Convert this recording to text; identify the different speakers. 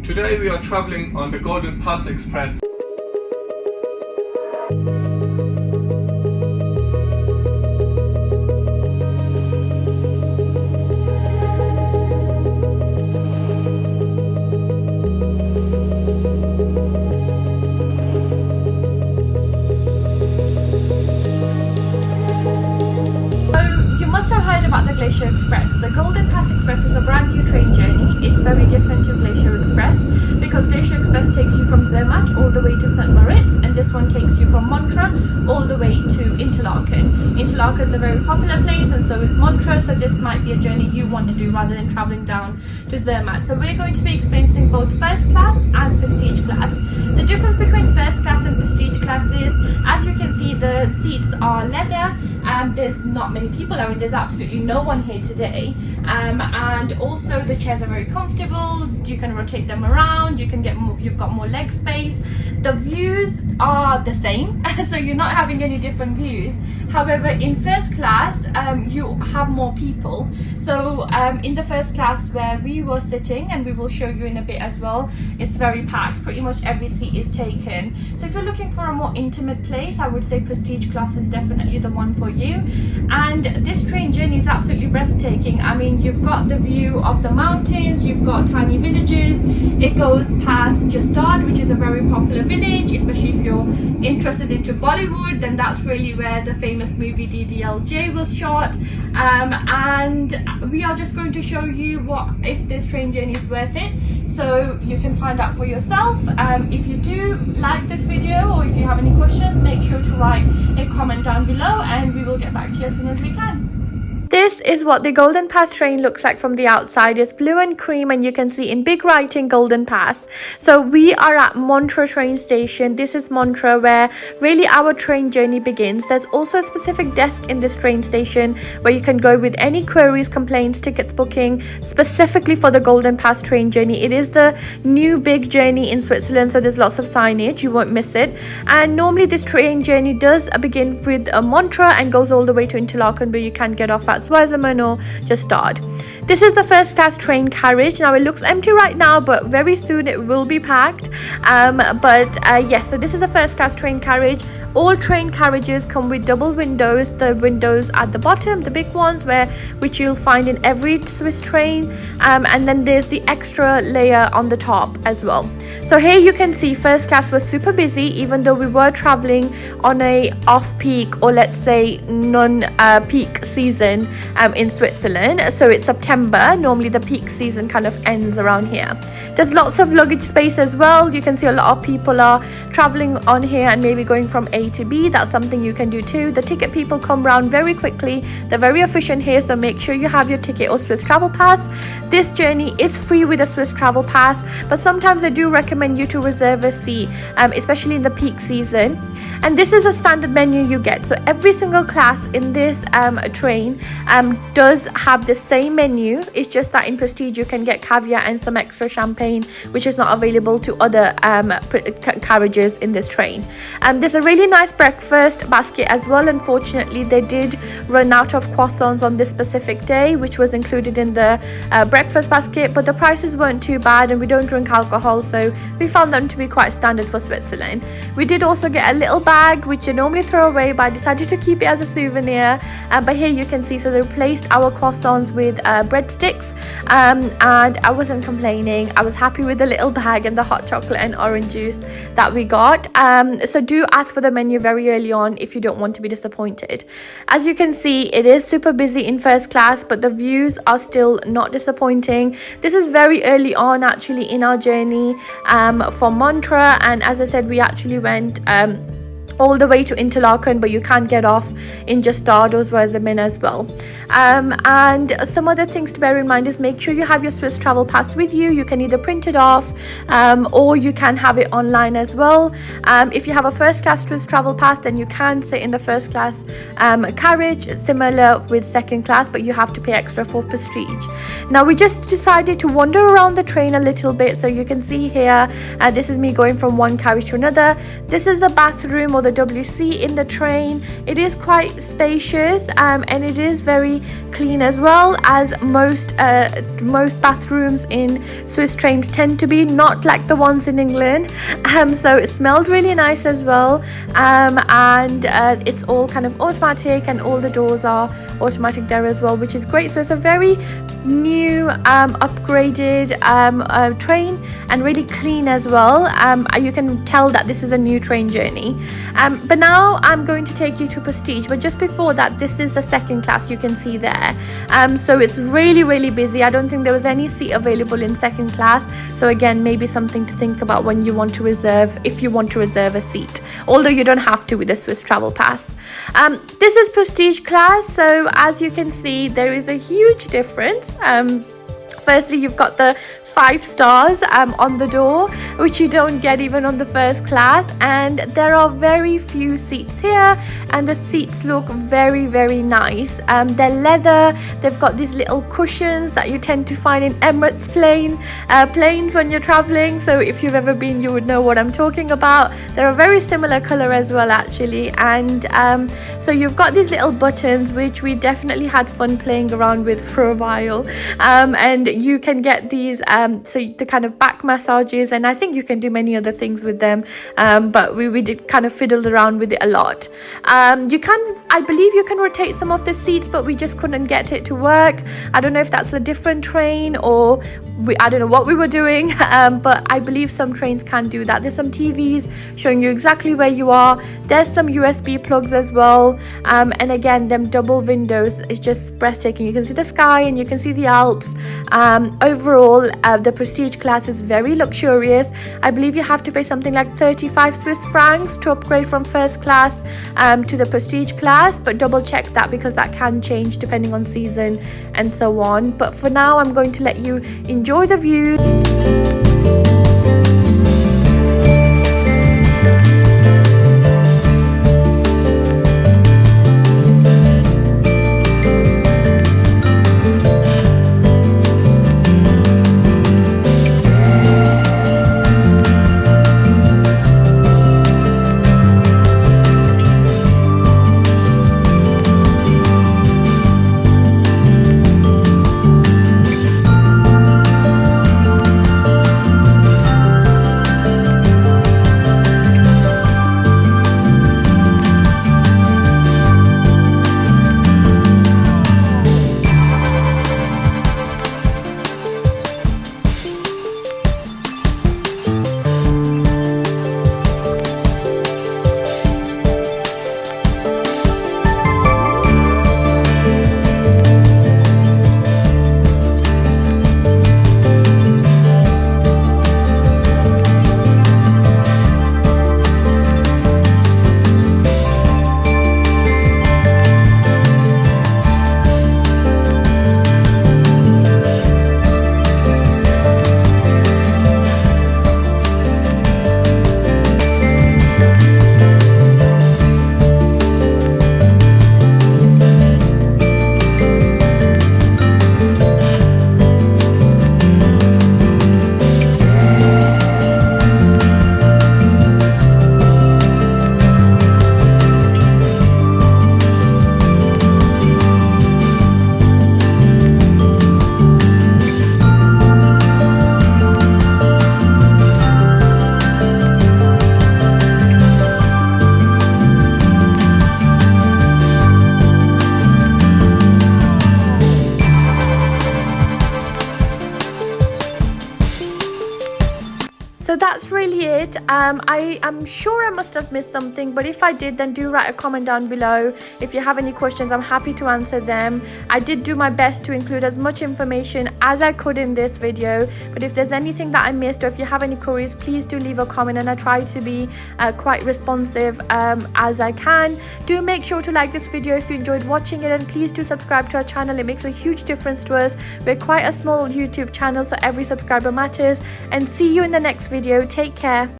Speaker 1: Today we are travelling on the GoldenPass Express.
Speaker 2: About the Glacier Express. The GoldenPass Express is a brand new train journey. It's very different to Glacier Express because Glacier Express takes you from Zermatt all the way to St. Moritz, and this one takes you from Montreux all the way to Intelaken. Interlaken is a very popular place, and so is Montreux, so this might be a journey you want to do rather than travelling down to Zermatt. So we're going to be experiencing both first class and prestige class. The difference between first class and prestige class is, as you can see, the seats are leather. There's not many people. I mean, there's absolutely no one here today, and also the chairs are very comfortable. You can rotate them around, you can get more, you've got more leg space. The views are the same, so you're not having any different views. However, in first class you have more people. So in the first class where we were sitting, and we will show you in a bit as well, it's very packed. Pretty much every seat is taken. So if you're looking for a more intimate place, I would say prestige class is definitely the one for you. And this train journey is absolutely breathtaking. I mean, you've got the view of the mountains, you've got tiny villages. It goes past Gstaad, which is a very popular village, especially if you're interested into Bollywood, then that's really where the famous movie DDLJ was shot. And we are just going to show you what if this train journey is worth it, so you can find out for yourself. If you do like this video, or if you have any questions, make sure to write a comment down below, and we will get back to you as soon as we can. This is what the GoldenPass train looks like from the outside. It's blue and cream, and you can see in big writing GoldenPass. So we are at Montreux train station. This is Montreux, where really our train journey begins. There's also a specific desk in this train station where you can go with any queries, complaints, tickets, booking specifically for the GoldenPass train journey. It is the new big journey in Switzerland, so there's lots of signage, you won't miss it. And normally this train journey does begin with Montreux and goes all the way to Intelaken, where you can get off at Switzerland or Gstaad. This is the first class train carriage. Now it looks empty right now, but very soon it will be packed. Yes, so this is the first class train carriage. All train carriages come with double windows. The windows at the bottom, the big ones, which you'll find in every Swiss train, and then there's the extra layer on the top as well. So here you can see first class was super busy, even though we were traveling on a off-peak, or let's say non-peak season in Switzerland. So it's September. Normally the peak season kind of ends around here. There's lots of luggage space as well. You can see a lot of people are traveling on here and maybe going from A to B. That's something you can do too. The ticket people come round very quickly. They're very efficient here, so make sure you have your ticket or Swiss travel pass. This journey is free with a Swiss travel pass, but sometimes I do recommend you to reserve a seat, especially in the peak season. And this is a standard menu you get. So every single class in this train does have the same menu. It's just that in prestige you can get caviar and some extra champagne, which is not available to other carriages in this train. There's a really nice breakfast basket as well. Unfortunately, they did run out of croissants on this specific day, which was included in the breakfast basket, but the prices weren't too bad, and we don't drink alcohol, so we found them to be quite standard for Switzerland. We did also get a little bag, which you normally throw away, but I decided to keep it as a souvenir. But here you can see, so they replaced our croissants with breadsticks, and I wasn't complaining. I was happy with the little bag and the hot chocolate and orange juice that we got. So do ask for the menu very early on if you don't want to be disappointed. As you can see, it is super busy in first class, but the views are still not disappointing. This is very early on actually in our journey for Montreux, and as I said, we actually went all the way to Intelaken, but you can get off in Gstaad or Switzerland as well. And some other things to bear in mind is make sure you have your Swiss travel pass with you. You can either print it off or you can have it online as well. If you have a first class Swiss travel pass, then you can sit in the first class carriage, similar with second class, but you have to pay extra for prestige. Now we just decided to wander around the train a little bit, so you can see here this is me going from one carriage to another. This is the bathroom or the WC in the train. It is quite spacious, and it is very clean as well, as most bathrooms in Swiss trains tend to be, not like the ones in England. So it smelled really nice as well, and it's all kind of automatic, and all the doors are automatic there as well, which is great. So it's a very new upgraded train, and really clean as well. You can tell that this is a new train journey. But now I'm going to take you to Prestige, but just before that, this is the second class, you can see there. So it's really busy. I don't think there was any seat available in second class, so again, maybe something to think about when you want to reserve, if you want to reserve a seat, although you don't have to with the Swiss travel pass. This is Prestige class, so as you can see, there is a huge difference. Firstly, you've got the 5 stars on the door, which you don't get even on the first class, and there are very few seats here, and the seats look very nice. They're leather. They've got these little cushions that you tend to find in Emirates planes when you're traveling, so if you've ever been, you would know what I'm talking about. They're a very similar color as well, actually, and so you've got these little buttons, which we definitely had fun playing around with for a while, and you can get these so the kind of back massages, and I think you can do many other things with them, but we did kind of fiddled around with it a lot. I believe you can rotate some of the seats, but we just couldn't get it to work. I don't know if that's a different train, or I don't know what we were doing, but I believe some trains can do that. There's some TVs showing you exactly where you are. There's some USB plugs as well, and again, them double windows is just breathtaking. You can see the sky and you can see the Alps. Overall, the Prestige class is very luxurious. I believe you have to pay something like 35 Swiss francs to upgrade from first class to the Prestige class, but double check that, because that can change depending on season and so on. But for now, I'm going to let you enjoy the view. So that's really it. I am sure I must have missed something, but if I did, then do write a comment down below. If you have any questions, I'm happy to answer them. I did do my best to include as much information as I could in this video, but if there's anything that I missed, or if you have any queries, please do leave a comment, and I try to be quite responsive as I can. Do make sure to like this video if you enjoyed watching it, and please do subscribe to our channel. It makes a huge difference to us. We're quite a small YouTube channel, so every subscriber matters. And see you in the next video. Take care.